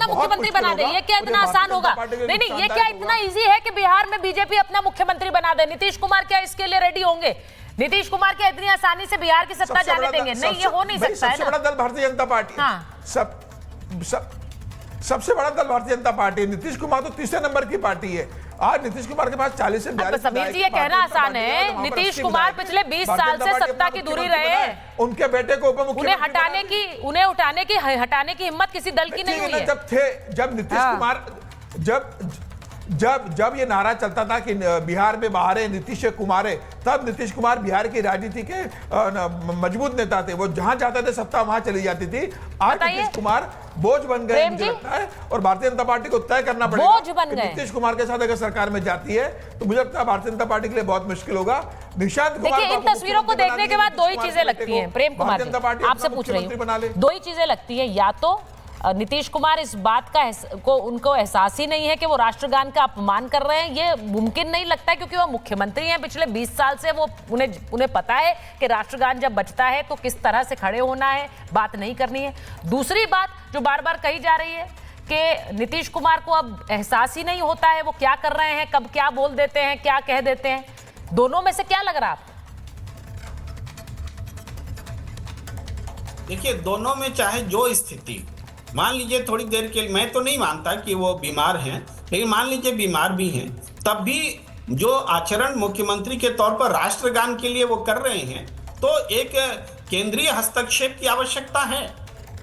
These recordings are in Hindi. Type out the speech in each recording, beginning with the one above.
मुख्यमंत्री बना दे। ये क्या इतना आसान होगा? नहीं, ये क्या इतना इजी है कि बिहार में बीजेपी अपना मुख्यमंत्री बना दे? नीतीश कुमार क्या इसके लिए रेडी होंगे? नीतीश कुमार क्या इतनी आसानी से बिहार की सत्ता जाने देंगे? नहीं, ये हो नहीं सकता है। सबसे बड़ा दल भारतीय जनता पार्टी। सबसे बड़ा दल भारतीय जनता पार्टी। नीतीश कुमार तो तीसरे नंबर की पार्टी है। आज नीतीश कुमार के पास 40 से 42। समीर जी, ये कहना आसान है। नीतीश कुमार पिछले 20 साल से सत्ता की दूरी रहे हैं। उनके बेटे को उप मुख्यमंत्री हटाने की हिम्मत किसी दल की नहीं हुई है। जब नीतीश कुमार जब ये नारा चलता था कि बिहार में बाहर है नीतीश कुमार है, तब नीतीश कुमार बिहार की राजनीति के मजबूत नेता थे। वो जहां जाते थे सत्ता वहां चली जाती थी। आज नीतीश कुमार बोझ बन गए मुझे लगता है, और भारतीय जनता पार्टी को तय करना पड़ेगा। बोझ बन गए। नीतीश कुमार के साथ अगर सरकार में जाती है तो मुझे लगता है भारतीय जनता पार्टी के लिए बहुत मुश्किल होगा। निशांत कुमार, देखिए, इन तस्वीरों को देखने के बाद दो ही चीजें लगती हैं प्रेम कुमार जी, आपसे पूछ रही हूँ। दो ही चीजें लगती हैं, या तो नीतीश कुमार इस बात का उनको एहसास ही नहीं है कि वो राष्ट्रगान का अपमान कर रहे हैं। ये मुमकिन नहीं लगता है, क्योंकि वो मुख्यमंत्री हैं पिछले 20 साल से। वो उन्हें पता है कि राष्ट्रगान जब बजता है तो किस तरह से खड़े होना है, बात नहीं करनी है। दूसरी बात जो बार बार कही जा रही है कि नीतीश कुमार को अब एहसास ही नहीं होता है वो क्या कर रहे हैं, कब क्या बोल देते हैं, क्या कह देते हैं। दोनों में से क्या लग रहा है आपको? देखिए, दोनों में चाहे जो स्थिति, मान लीजिए थोड़ी देर के लिए, मैं तो नहीं मानता कि वो बीमार हैं, लेकिन मान लीजिए बीमार भी हैं, तब भी जो आचरण मुख्यमंत्री के तौर पर राष्ट्रगान के लिए वो कर रहे हैं, तो एक केंद्रीय हस्तक्षेप की आवश्यकता है।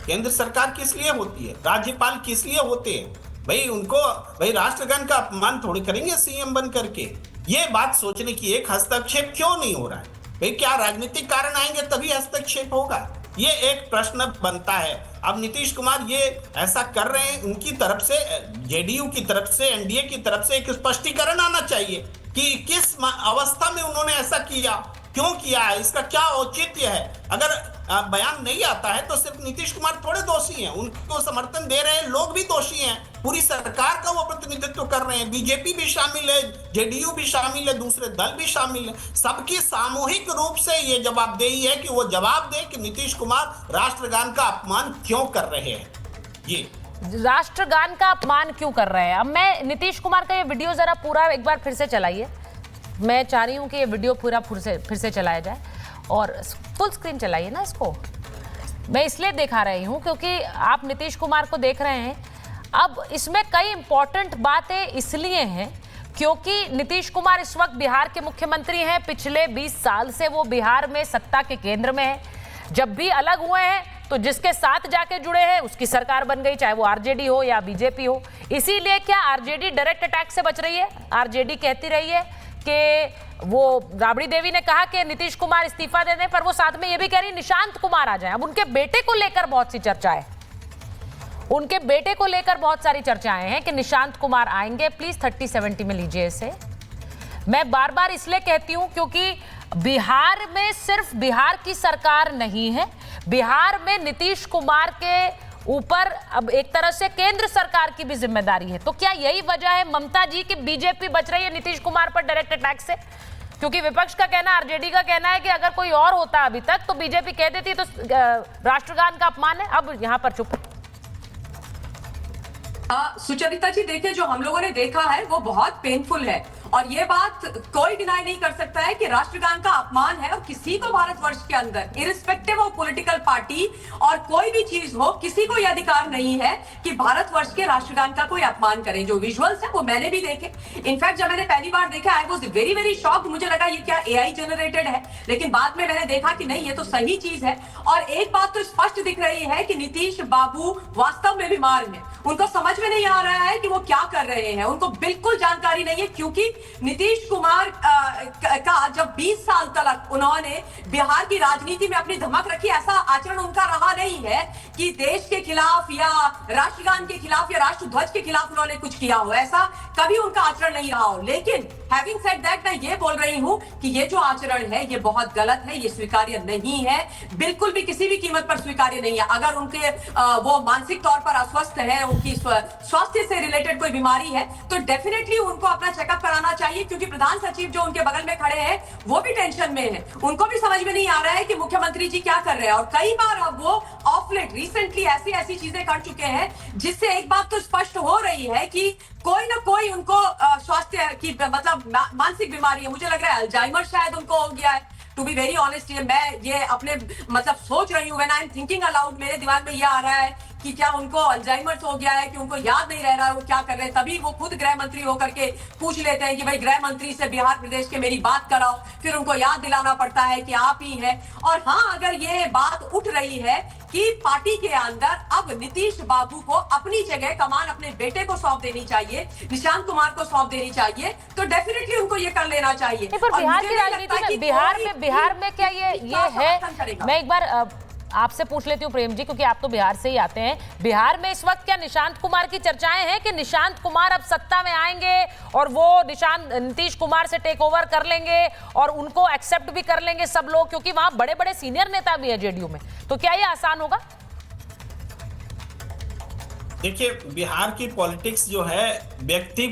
केंद्र सरकार किस लिए होती है, राज्यपाल किस लिए होते हैं? भाई राष्ट्रगान का अपमान थोड़ी करेंगे सीएम बन करके। ये बात सोचने की, एक हस्तक्षेप क्यों नहीं हो रहा है? भाई क्या राजनीतिक कारण आएंगे तभी हस्तक्षेप होगा? ये एक प्रश्न बनता है। अब नीतीश कुमार ये ऐसा कर रहे हैं, उनकी तरफ से, जेडीयू की तरफ से, एनडीए की तरफ से एक स्पष्टीकरण आना चाहिए कि किस अवस्था में उन्होंने ऐसा किया, क्यों किया है, इसका क्या औचित्य है। अगर बयान नहीं आता है तो सिर्फ नीतीश कुमार थोड़े दोषी हैं, उनको समर्थन दे रहे हैं लोग भी दोषी हैं, पूरी सरकार का वो प्रतिनिधित्व कर रहे हैं, बीजेपी भी शामिल है, जेडीयू भी शामिल है, दूसरे दल भी शामिल है। सबकी सामूहिक रूप से ये जवाबदेही है कि वो जवाब दे कि नीतीश कुमार राष्ट्रगान का अपमान क्यों कर रहे हैं। ये राष्ट्रगान का अपमान क्यों कर रहे हैं? अब मैं नीतीश कुमार का ये वीडियो जरा पूरा एक बार फिर से चलाइए। मैं चाह रही हूँ कि ये वीडियो पूरा फिर से चलाया जाए, और फुल स्क्रीन चलाइए ना इसको। मैं इसलिए दिखा रही हूँ क्योंकि आप नीतीश कुमार को देख रहे हैं। अब इसमें कई इंपॉर्टेंट बातें इसलिए हैं क्योंकि नीतीश कुमार इस वक्त बिहार के मुख्यमंत्री हैं। पिछले 20 साल से वो बिहार में सत्ता के केंद्र में है। जब भी अलग हुए हैं तो जिसके साथ जाके जुड़े हैं उसकी सरकार बन गई, चाहे वो आरजेडी हो या बीजेपी हो। इसीलिए क्या आरजेडी डायरेक्ट अटैक से बच रही है? आरजेडी कहती रही है कि वो राबड़ी देवी ने कहा कि नीतीश कुमार इस्तीफा दे दें, पर वो साथ में ये भी कह रही निशांत कुमार आ जाएं। अब उनके बेटे को लेकर बहुत सी चर्चाएं, उनके बेटे को लेकर बहुत सारी चर्चाएं हैं कि निशांत कुमार आएंगे। प्लीज 3070 में लीजिए इसे। मैं बार बार इसलिए कहती हूं क्योंकि बिहार में सिर्फ बिहार की सरकार नहीं है, बिहार में नीतीश कुमार के ऊपर अब एक तरह से केंद्र सरकार की भी जिम्मेदारी है। तो क्या यही वजह है ममता जी कि बीजेपी बच रही है नीतीश कुमार पर डायरेक्ट अटैक से? क्योंकि विपक्ष का कहना, आरजेडी का कहना है कि अगर कोई और होता अभी तक तो बीजेपी कह देती तो राष्ट्रगान का अपमान है। अब यहां पर चुप। सुचरिता जी, देखिए, जो हम लोगों ने देखा है वो बहुत पेनफुल है, और ये बात कोई डिनाई नहीं कर सकता है कि राष्ट्रगान का अपमान है। और किसी को भारतवर्ष के अंदर, इरिस्पेक्टिव ऑफ पॉलिटिकल पार्टी और कोई भी चीज हो, किसी को यह अधिकार नहीं है कि भारतवर्ष के राष्ट्रगान का कोई अपमान करे। जो विजुअल्स है वो मैंने भी देखे। इनफैक्ट जब मैंने पहली बार देखा, I was very very shocked. मुझे लगा ये क्या एआई जनरेटेड है, लेकिन बाद में मैंने देखा कि नहीं, ये तो सही चीज है। और एक बात तो स्पष्ट दिख रही है कि नीतीश बाबू वास्तव में बीमार हैं। उनको समझ में नहीं आ रहा है कि वो क्या कर रहे हैं, उनको बिल्कुल जानकारी नहीं है। क्योंकि नीतीश कुमार का जब 20 साल तक उन्होंने बिहार की राजनीति में अपनी धमक रखी, ऐसा आचरण उनका रहा नहीं है कि देश के खिलाफ या राष्ट्रगान के खिलाफ या राष्ट्रध्वज के खिलाफ उन्होंने कुछ किया हो। ऐसा कभी उनका आचरण नहीं रहा हो। लेकिन हैविंग सेड दैट, मैं ये बोल रही हूं कि ये जो आचरण है ये बहुत गलत है, ये स्वीकार्य नहीं है, बिल्कुल भी किसी भी कीमत पर स्वीकार्य नहीं है। अगर उनके वो मानसिक तौर पर अस्वस्थ है, उनकी स्वास्थ्य से रिलेटेड कोई बीमारी है, तो डेफिनेटली उनको अपना चेकअप कराना चाहिए। क्योंकि प्रधान सचिव जो उनके बगल में खड़े हैं वो भी टेंशन में है, उनको भी समझ में नहीं आ रहा है कि मुख्यमंत्री जी क्या कर रहे हैं। और कई बार अब वो ऑफ लेट रिसेंटली ऐसी चीजें कर चुके हैं जिससे एक बात तो स्पष्ट हो रही है कि कोई ना कोई उनको स्वास्थ्य की मतलब मानसिक बीमारी है। मुझे लग रहा है अल्जाइमर शायद उनको हो गया है। टू बी वेरी ऑनेस्ट, मैं ये अपने मतलब सोच रही हूँ, when I am thinking allowed, मेरे दिमाग में ये आ रहा है कि क्या उनको अल्जाइमर्स हो गया है, कि उनको याद नहीं रह रहा है वो क्या कर रहे हैं। तभी वो खुद गृह मंत्री होकर के पूछ लेते हैं कि भाई गृह मंत्री से बिहार प्रदेश के मेरी बात कराओ, फिर उनको याद दिलाना पड़ता है कि आप ही हैं। और हाँ, अगर ये बात उठ रही है कि पार्टी के अंदर अब नीतीश बाबू को अपनी जगह कमान अपने बेटे को सौंप देनी चाहिए, निशांत कुमार को सौंप देनी चाहिए, तो डेफिनेटली उनको ये कर लेना चाहिए। नहीं, पर बिहार की राजनीति में बिहार में क्या ये है? मैं एक बार आपसे पूछ लेती हूँ प्रेम जी, क्योंकि आप तो बिहार से ही आते हैं। बिहार में इस वक्त क्या निशांत कुमार की चर्चाएं हैं कि निशांत कुमार अब सत्ता में आएंगे और वो नीतीश कुमार से टेक ओवर कर लेंगे और उनको एक्सेप्ट भी कर लेंगे सब लोग, क्योंकि वहां बड़े बड़े सीनियर नेता भी है जेडीयू में, तो क्या ये आसान होगा? देखिए, बिहार की पॉलिटिक्स जो है व्यक्ति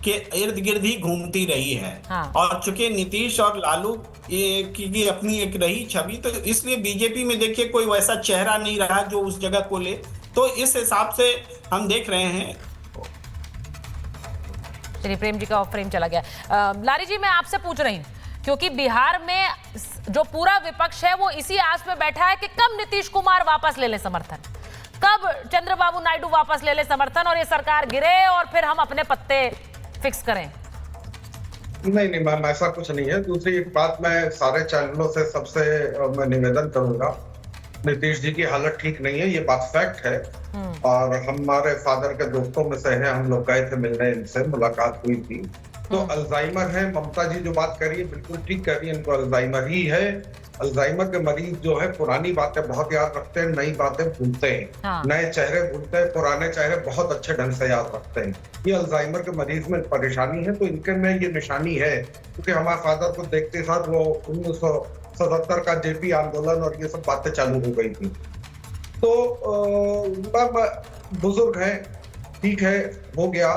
के इर्द गिर्द ही घूमती रही है। हाँ। और चूंकि नीतीश और लालू की अपनी एक रही छवि, तो इसलिए बीजेपी में देखिए कोई वैसा चेहरा नहीं रहा जो उस जगह को ले। तो इस हिसाब से हम देख रहे हैं। चलिए, प्रेम जी का ऑफ फ्रेम चला गया। लारी जी, मैं आपसे पूछ रही हूँ क्योंकि बिहार में जो पूरा विपक्ष है वो इसी आस में बैठा है कि कब नीतीश कुमार वापस ले ले समर्थन, कब चंद्रबाबू नायडू वापस ले ले समर्थन और ये सरकार गिरे और फिर हम अपने पत्ते फिक्स करें। नहीं मैम, ऐसा कुछ नहीं है। दूसरी एक बात मैं सारे चैनलों से सबसे मैं निवेदन करूंगा, नीतीश जी की हालत ठीक नहीं है, ये बात फैक्ट है। और हमारे फादर के दोस्तों में से है, हम लोग गए थे मिलने, इनसे मुलाकात हुई थी। तो अल्जाइमर है, ममता जी जो बात करिए बिल्कुल ठीक कर रही है, इनको अल्जाइमर ही है। अल्जाइमर के मरीज जो है पुरानी बातें बहुत याद रखते हैं, नई बातें भूलते हैं। हाँ। नए चेहरे भूलते हैं, पुराने चेहरे बहुत अच्छे ढंग से याद रखते हैं। ये अल्जाइमर के मरीज में परेशानी है, तो इनके में ये निशानी है। क्योंकि हमारे फादर को देखते साथ वो 1977 का जेपी आंदोलन और ये सब बातें चालू हो गई थी। तो बुजुर्ग हैं, ठीक है, हो गया,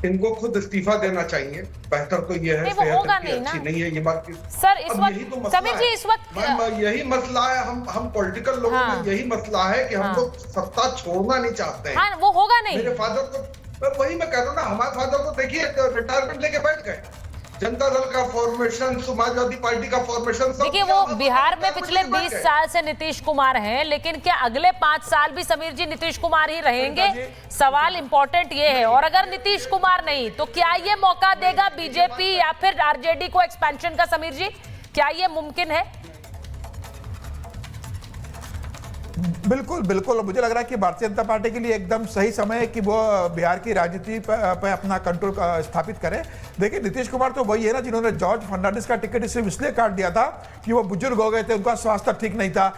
इनको खुद इस्तीफा देना चाहिए। बेहतर तो ये है, वो होगा सेहत नहीं अच्छी ना। नहीं है ये बात की। सर इस अब यही तो वक्त मसला समीर जी, इस वक्त मैम, यही मसला है। हम पॉलिटिकल लोगों हाँ। में यही मसला है कि हम लोग सत्ता छोड़ना नहीं चाहते हैं। हाँ, वो होगा नहीं। मेरे फादर को वही मैं कह रहा हूँ ना, हमारे फादर को देखिए रिटायरमेंट लेके बैठ गए। जनता दल का फॉर्मेशन, समाजवादी पार्टी का फॉर्मेशन, देखिए वो बिहार में पिछले 20 साल से नीतीश कुमार हैं, लेकिन क्या अगले 5 साल भी समीर जी नीतीश कुमार ही रहेंगे? सवाल इंपॉर्टेंट ये है। और अगर नीतीश कुमार नहीं तो क्या ये मौका देगा बीजेपी या फिर आरजेडी को एक्सपेंशन का? समीर जी, क्या ये मुमकिन है? बिल्कुल बिल्कुल, मुझे लग रहा है कि भारतीय जनता पार्टी के लिए एकदम सही समय है कि वो बिहार की राजनीति पर अपना कंट्रोल स्थापित करे। देखिए, नीतीश कुमार तो वही है ना जिन्होंने जॉर्ज फर्नांडिस का टिकट सिर्फ इसलिए काट दिया था कि वो बुजुर्ग हो गए थे, उनका स्वास्थ्य ठीक नहीं था।